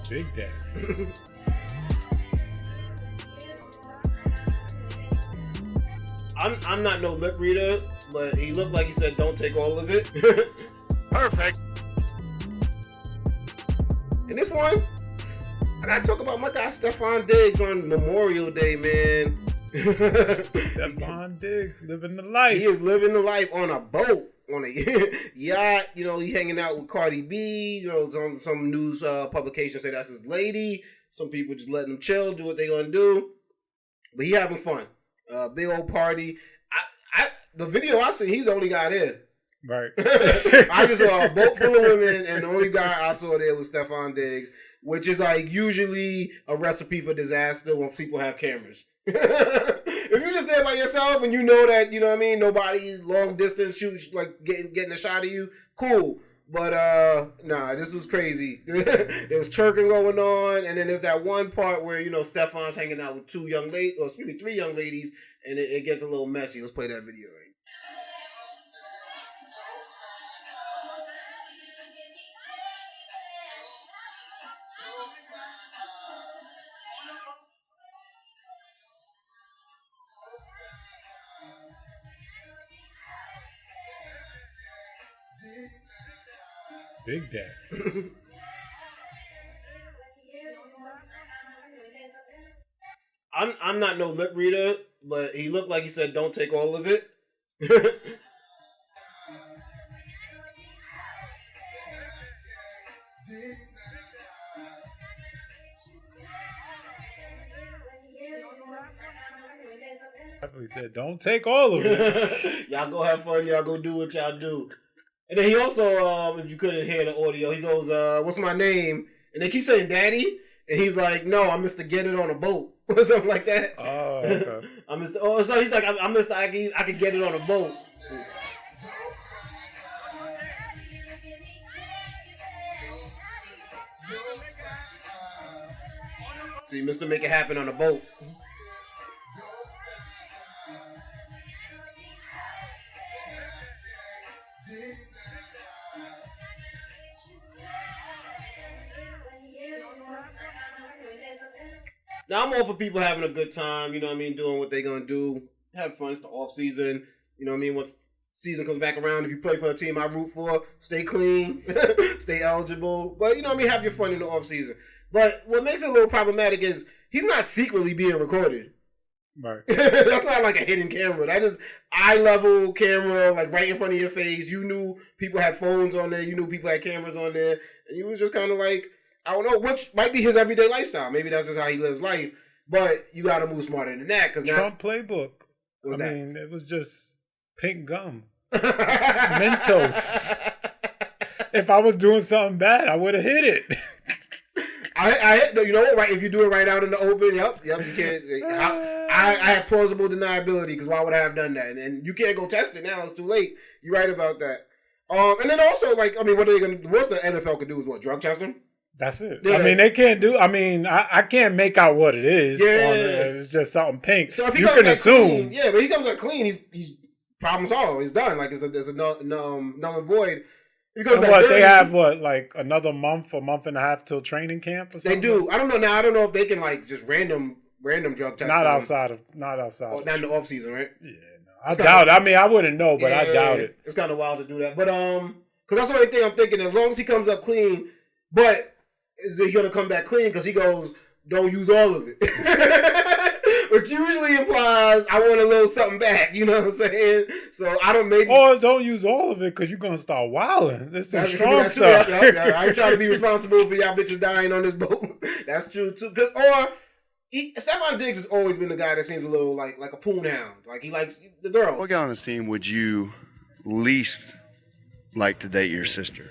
Big Daddy. I'm not no lip reader, but he looked like he said, "Don't take all of it." Perfect. And this one, I gotta talk about my guy Stefon Diggs on Memorial Day, man. Stefon Diggs living the life. He is living the life on a boat, on a yacht. You know, he hanging out with Cardi B. You know, some news publications say that's his lady. Some people just letting him chill, do what they gonna do. But he having fun. Big old party. The video I see, he's the only guy there. Right. I just saw a boat full of women, and the only guy I saw there was Stefon Diggs, which is like usually a recipe for disaster when people have cameras. If you're just there by yourself and you know that, you know what I mean, nobody long distance shoots, like getting a shot of you, cool. But nah, this was crazy. There was twerking going on, and then there's that one part where, you know, Stefon's hanging out with three young ladies, and it gets a little messy. Let's play that video. Right? Big Daddy. I'm not no lip reader, but he looked like he said, "Don't take all of it." He said, "Don't take all of it." Y'all go have fun. Y'all go do what y'all do. And then he also, if you couldn't hear the audio, he goes, "What's my name?" And they keep saying "Daddy," and he's like, "No, I'm Mr. Get It on a Boat," or something like that. Oh, okay. I'm Mr. Oh, so he's like, "I'm Mr. I can get it on a boat." See, Mr. Make It Happen on a boat. Now, I'm all for people having a good time, you know what I mean, doing what they're going to do. Have fun. It's the off season. You know what I mean? Once season comes back around, if you play for a team I root for, stay clean, stay eligible. But, you know what I mean? Have your fun in the off season. But what makes it a little problematic is he's not secretly being recorded. Right. That's not like a hidden camera. That is eye-level camera, like right in front of your face. You knew people had phones on there. You knew people had cameras on there. And you was just kind of like, I don't know, which might be his everyday lifestyle. Maybe that's just how he lives life. But you got to move smarter than that. Cause now, Trump playbook. I mean, it was just pink gum. Mentos. If I was doing something bad, I would have hit it. You know what? Right, if you do it right out in the open, yep, you can't. I have plausible deniability because why would I have done that? And you can't go test it now; it's too late. You're right about that. And then also, like, I mean, what are they gonna? What's the NFL could do is what, drug test them? That's it. Yeah. I mean, they can't do. I mean, I can't make out what it is. Yeah, it's just something pink. So if he you comes can back assume. clean, yeah, but he comes out clean. He's problem solved. He's done. Like there's a null and void. And what they have, like another month, a month and a half till training camp or something. They do. I don't know now. I don't know if they can like just random drug test. Not outside. Oh, not in the off season, right? Yeah, no. I doubt it. I mean, I wouldn't know, but I doubt it. It's kind of wild to do that, but because that's the only thing I'm thinking. As long as he comes up clean, but is he gonna come back clean? Because he goes, don't use all of it. Which usually implies I want a little something back, you know what I'm saying? So I don't make or don't use all of it because you're gonna start wilding. This is strong stuff. I ain't trying to be responsible for y'all bitches dying on this boat. That's true too. Stefon Diggs has always been the guy that seems a little like a poon hound. Like he likes the girl. What guy on this team would you least like to date your sister?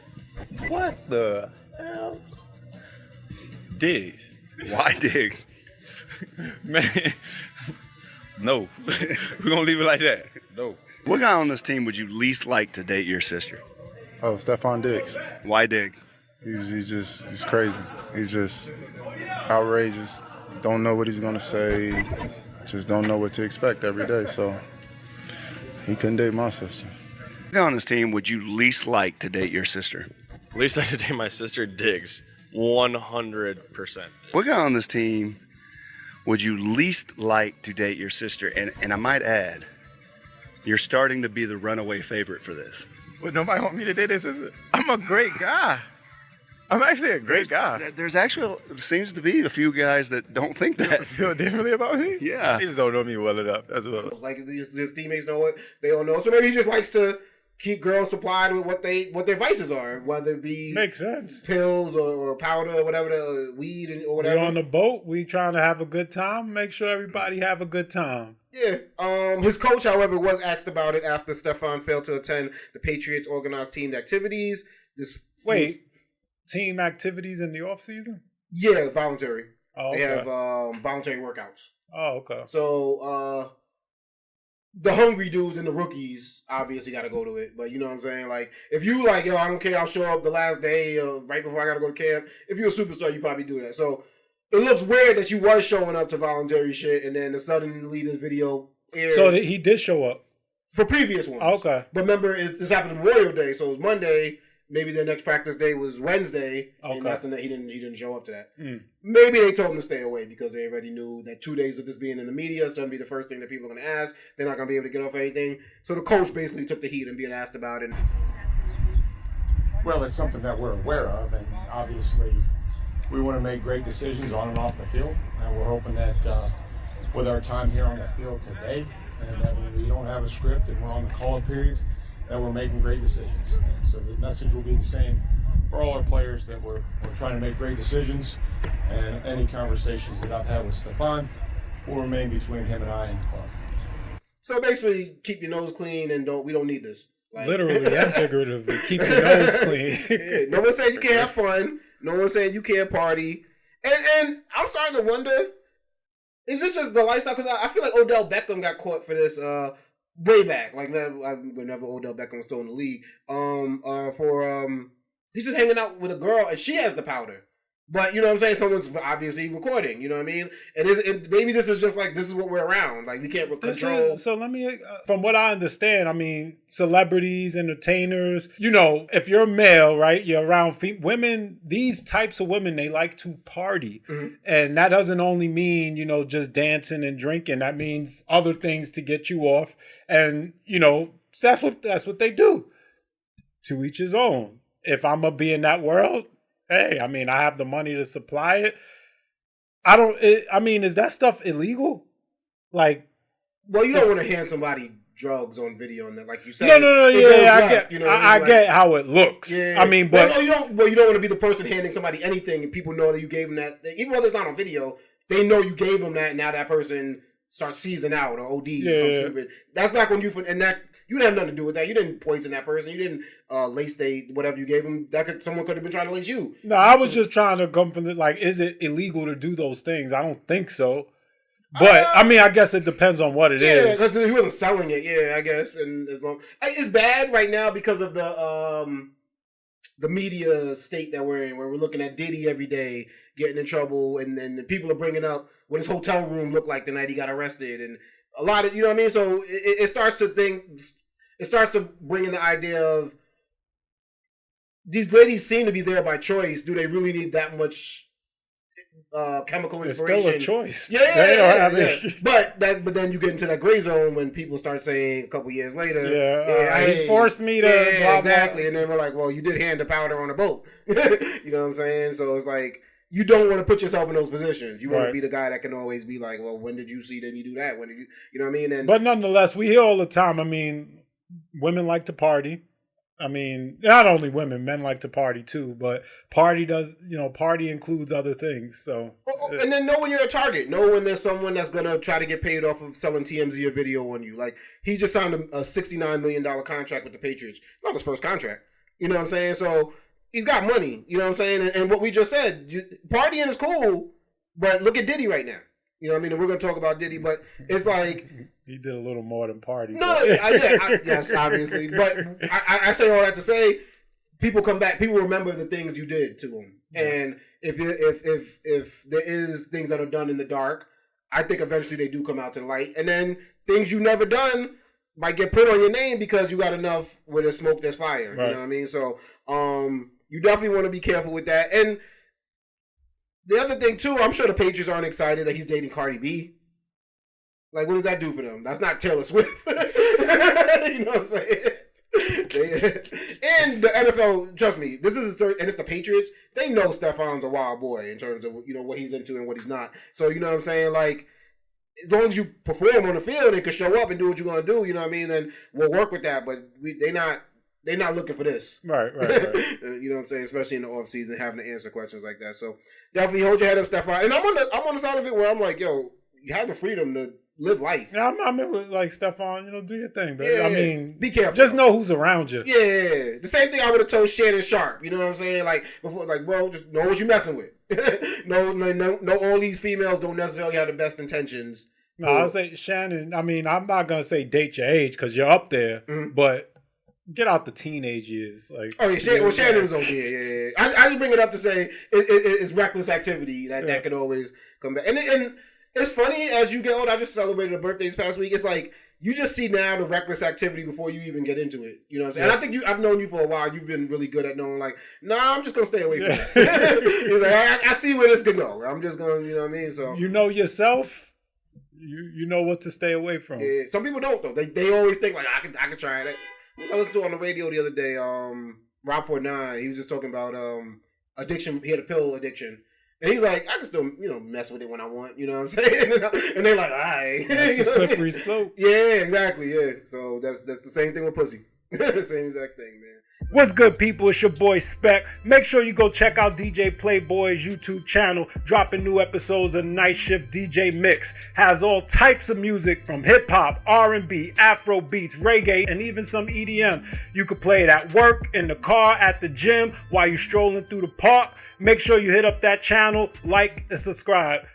What the hell? Diggs. Why Diggs? Man, no. We're going to leave it like that. No. What guy on this team would you least like to date your sister? Oh, Stefon Diggs. Why Diggs? He's crazy. He's just outrageous. Don't know what he's going to say. Just don't know what to expect every day. So he couldn't date my sister. What guy on this team would you least like to date your sister? Least I could date my sister, Diggs. 100%. What guy on this team would you least like to date your sister? And I might add, you're starting to be the runaway favorite for this. But nobody want me to date this, is it? I'm a great guy. I'm actually a great guy. There's actually seems to be a few guys that don't think that. Feel differently about me? Yeah. They just don't know me well enough. That's what. Like his teammates know it, they don't know. So maybe he just likes to keep girls supplied with what their vices are, whether it be Makes sense. pills or powder or whatever, the weed or We whatever. on the boat. We trying to have a good time. Make sure everybody have a good time. Yeah. His coach, however, was asked about it after Stefon failed to attend the Patriots organized team activities. Wait, team activities in the off season? Yeah, voluntary. Oh, They okay. have voluntary workouts. Oh, okay. So the hungry dudes and the rookies obviously got to go to it. But you know what I'm saying? Like, if you like, yo, I don't care, I'll show up the last day right before I got to go to camp. If you're a superstar, you probably do that. So it looks weird that you was showing up to voluntary shit and then suddenly this video airs So he did show up. for previous ones. Okay. But remember, this happened Memorial Day, so it was Monday. Maybe their next practice day was Wednesday, Okay. and that's the he didn't show up to that. Mm. Maybe they told him to stay away because they already knew that 2 days of this being in the media is going to be the first thing that people are going to ask. They're not going to be able to get off anything. So the coach basically took the heat and being asked about it. Well, it's something that we're aware of, and obviously we want to make great decisions on and off the field. And we're hoping that with our time here on the field today, and that when we don't have a script and we're on the call-up periods, that we're making great decisions. And so the message will be the same for all our players, that we're trying to make great decisions, and any conversations that I've had with Stefon will remain between him and I and the club. So basically, keep your nose clean and we don't need this. Like, Literally and figuratively. Keep your nose clean. yeah, no one said you can't have fun. No one said you can't party. And I'm starting to wonder, is this just the lifestyle? Because I feel like Odell Beckham got caught for this way back. Like, whenever Odell Beckham was still in the league. He's just hanging out with a girl and she has the powder. But, you know what I'm saying? Someone's obviously recording, you know what I mean? And maybe this is just like, this is what we're around. Like, we can't control. So let me, from what I understand, I mean, celebrities, entertainers, you know, if you're male, right, you're around women, these types of women, they like to party. Mm-hmm. And that doesn't only mean, you know, just dancing and drinking. That means other things to get you off. And, you know, that's what they do. To each his own. If I'm going to be in that world, hey, I mean, I have the money to supply it. I mean, is that stuff illegal? Like, Well, you don't want to hand somebody drugs on video and then, like you said. no, it yeah, goes I left, get, you know, I like, get how it looks. Yeah, I mean, but you don't want to be the person handing somebody anything and people know that you gave them that. Even though it's not on video, they know you gave them that. And now that person starts seizing out or OD or something stupid. That's not when you didn't have nothing to do with that. You didn't poison that person. You didn't lace whatever you gave them. Someone could have been trying to lace you. no, I was just trying to come from is it illegal to do those things? I don't think so. But I mean, I guess it depends on what it is. Yeah, because he wasn't selling it. Yeah, I guess. And as long it's bad right now because of the media state that we're in, where we're looking at Diddy every day getting in trouble, and then the people are bringing up what his hotel room looked like the night he got arrested, and a lot of, you know what I mean. So it starts to bring in the idea of these ladies seem to be there by choice. Do they really need that much chemical It's inspiration? still a choice. Yeah. But then you get into that gray zone when people start saying a couple years later, he forced me to blah, blah. exactly. And then we're like, well, you did hand the powder on a boat. You know what I'm saying? So it's like, you don't want to put yourself in those positions. You want to be the guy that can always be like, well, when did you see them? You do that. When did you know what I mean? But nonetheless, we hear all the time. I mean, women like to party. I mean, not only women, men like to party too. But party includes other things. So, and then know when you're a target. Know when there's someone that's gonna try to get paid off of selling TMZ a video on you. Like, he just signed a $69 million contract with the Patriots. Not his first contract. You know what I'm saying? So he's got money. You know what I'm saying? And what we just said, partying is cool, but look at Diddy right now. You know what I mean? And we're gonna talk about Diddy, but it's like, he did a little more than party. yes, obviously. But I say all that to say, people come back. People remember the things you did to them. And if there is things that are done in the dark, I think eventually they do come out to the light. And then things you never done might get put on your name because you got enough where there's smoke, there's fire. Right. You know what I mean? So you definitely want to be careful with that. And the other thing too, I'm sure the Patriots aren't excited that he's dating Cardi B. Like, what does that do for them? That's not Taylor Swift. You know what I'm saying? And the NFL, trust me, this is his third, and it's the Patriots. They know Stefon's a wild boy in terms of, you know, what he's into and what he's not. So, you know what I'm saying? Like, as long as you perform on the field and can show up and do what you're gonna do, you know what I mean? Then we'll work with that. But they're not looking for this. Right. You know what I'm saying? Especially in the off season, having to answer questions like that. So definitely hold your head up, Stefon. And I'm on the side of it where I'm like, yo, you have the freedom to live life. Yeah, I'm in with like Stefon, you know, do your thing, but Yeah, I mean, be careful. Just know who's around you. Yeah, the same thing I would have told Shannon Sharp. You know what I'm saying? Like before, like, bro, just know what you're messing with. no, all these females don't necessarily have the best intentions. No, I'll say Shannon. I mean, I'm not gonna say date your age because you're up there, but get out the teenage years. Like, oh yeah, Shannon was okay. Yeah. I just bring it up to say it's reckless activity that could always come back. And it's funny as you get older. I just celebrated a birthday this past week. It's like you just see now the reckless activity before you even get into it. You know what I'm saying? And I think I've known you for a while. You've been really good at knowing, like, nah, I'm just gonna stay away from that. He's like, I see where this could go. I'm just gonna, you know what I mean? So you know yourself. You know what to stay away from. Yeah, some people don't though. They always think like I could try it. I listened to on the radio the other day. Rob 49. He was just talking about addiction. He had a pill addiction. And he's like, I can still, you know, mess with it when I want, you know what I'm saying? And they're like, all right. That's a slippery slope. Yeah, exactly, yeah. So that's the same thing with pussy. Same exact thing, man. What's good, people? It's your boy Spec. Make sure you go check out DJ Playboy's YouTube channel, dropping new episodes of Night Shift DJ Mix. Has all types of music from hip-hop, R&B, Afro beats, reggae, and even some EDM. You could play it at work, in the car, at the gym, while you're strolling through the park. Make sure you hit up that channel, like, and subscribe.